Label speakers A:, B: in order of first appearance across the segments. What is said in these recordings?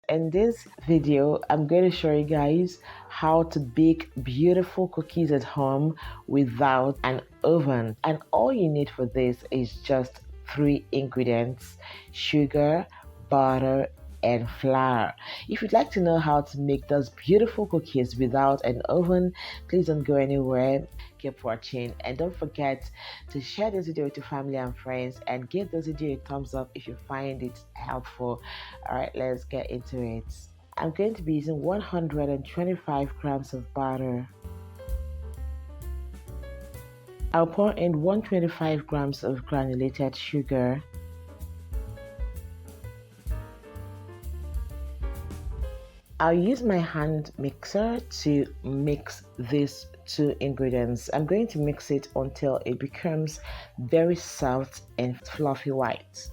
A: In this video, I'm going to show you guys how to bake beautiful cookies at home without an oven. And all you need for this is just three ingredients: sugar, butter, and flour. If you'd like to know how to make those beautiful cookies without an oven, please don't go anywhere. Keep watching, and don't forget to share this video with your family and friends, and give this video a thumbs up if you find it helpful. All right, let's get into it. I'm going to be using 125 grams of butter. I'll pour in 125 grams of granulated sugar. I'll use my hand mixer to mix these two ingredients. I'm going to mix it until it becomes very soft and fluffy white.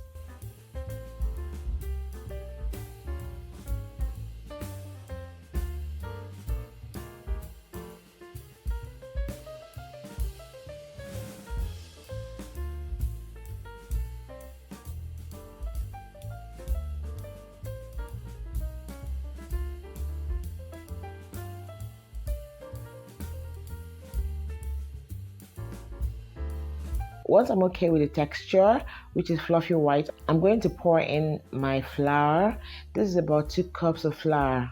A: Once I'm okay with the texture, which is fluffy white, I'm going to pour in my flour. This is about 2 cups of flour.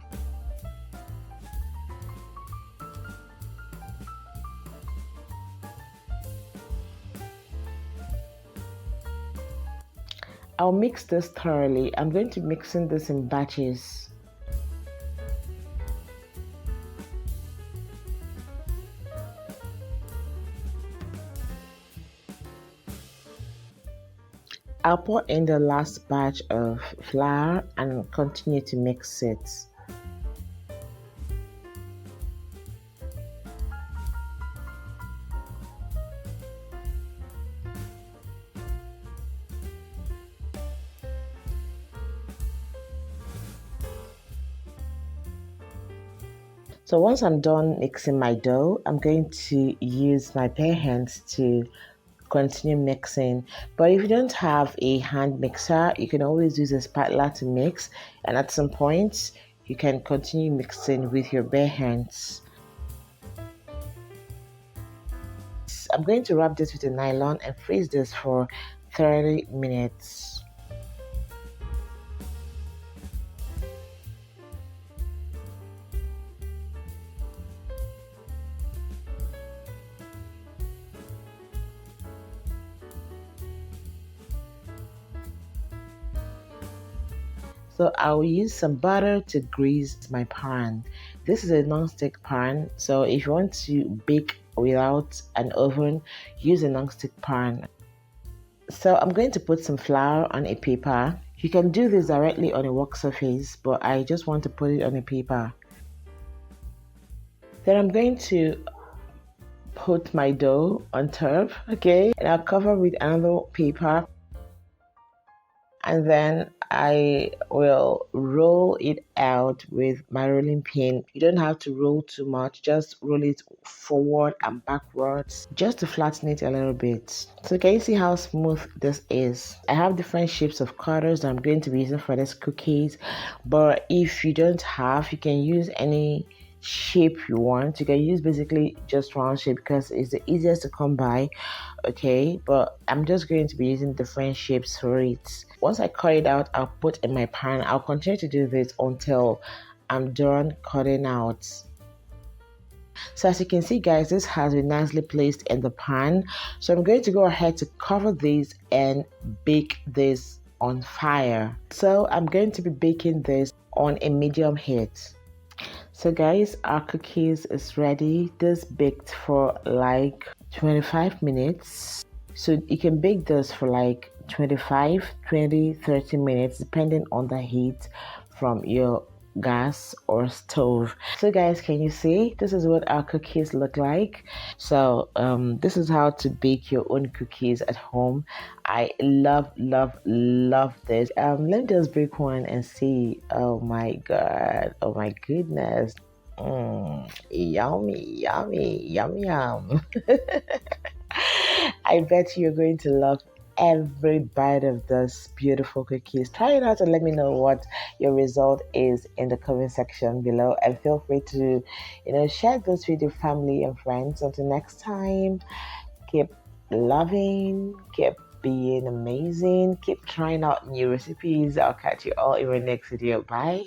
A: I'll mix this thoroughly. I'm going to mix in this in batches. I'll pour in the last batch of flour and continue to mix it. So once I'm done mixing my dough, I'm going to use my bare hands to continue mixing. But if you don't have a hand mixer, you can always use a spatula to mix, and at some point you can continue mixing with your bare hands. I'm going to wrap this with a nylon and freeze this for 30 minutes. So I'll use some butter to grease my pan. This is a non-stick pan, so if you want to bake without an oven, use a non-stick pan. So I'm going to put some flour on a paper. You can do this directly on a work surface, but I just want to put it on a paper. Then I'm going to put my dough on top, okay? And I'll cover with another paper. And then I will roll it out with my rolling pin. You don't have to roll too much, just roll it forward and backwards just to flatten it a little bit. So can you see how smooth this is? I have different shapes of cutters that I'm going to be using for this cookies, but if you don't have, you can use any shape you want. You can use basically just round shape because it's the easiest to come by, okay? But I'm just going to be using different shapes for it. Once I cut it out, I'll put in my pan. I'll continue to do this until I'm done cutting out. So as you can see, guys, this has been nicely placed in the pan. So I'm going to go ahead to cover this and bake this on fire. So I'm going to be baking this on a medium heat. So guys, our cookies is ready. This baked for like 25 minutes. So you can bake this for like 25, 20, 30 minutes depending on the heat from your gas or stove. So guys, can you see? This is what our cookies look like. So this is how to bake your own cookies at home. I love this. Let me just break one and see. Oh my god, oh my goodness. Yummy, yummy, yum yum. I bet you're going to love every bite of this beautiful cookies. Try it out and let me know what your result is in the comment section below. And feel free to, share this with your family and friends. Until next time, keep loving, keep being amazing, keep trying out new recipes. I'll catch you all in my next video. Bye.